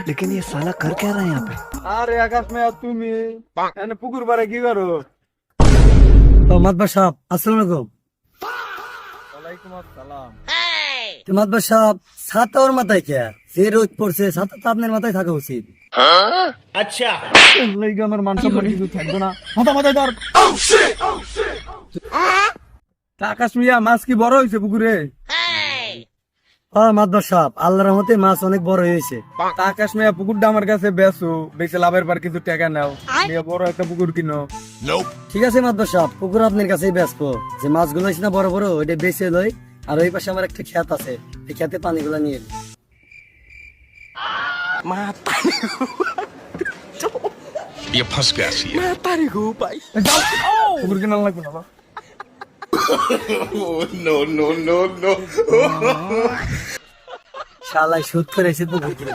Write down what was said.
लेकिन ये साला कर क्या रहा है यहाँ पे? আরে আকাশ মেয়া তুমি এনে পুকুর পাড়ে কি করো? তো মাতবার সাহেব আসসালামু আলাইকুম। ওয়ালাইকুম আসসালাম। তো মাতবার সাহেব ছাতা ওর মাথায় কে? যে রোদ পড়ছে ছাতা তো আপনার মাথায় থাকা উচিত। লাগি আমার মান সম্মান কিছু থাকবে না। মাথা মাথায় ধর। তা আকাশ মিয়া মাছ কি বড় হইছে পুকুরে? মাতবার সাহেব আল্লাহর রহমতে মাছ অনেক বড় হয়েছে। তা আকাশ মিয়া পুকুরটা আমার কাছে বেচো, বেচে লাভের পর কিছু টাকা নাও, নিয়ে বড় একটা পুকুর কিনো। ঠিক আছে মাতবার সাহেব পুকুর আপনার কাছেই বেচবো। যে মাছগুলো আছে না বড় বড় ওইটা বেচে লই। আর ওই পাশে আমার একটা ক্ষেত আছে, এই ক্ষেতে পানিগুলো নিয়ে এলি। ये फंस गया सी है। যাও, পুকুর কিনা লাগবে না। শালায় সুদ করে এসে পুকুর কিনে।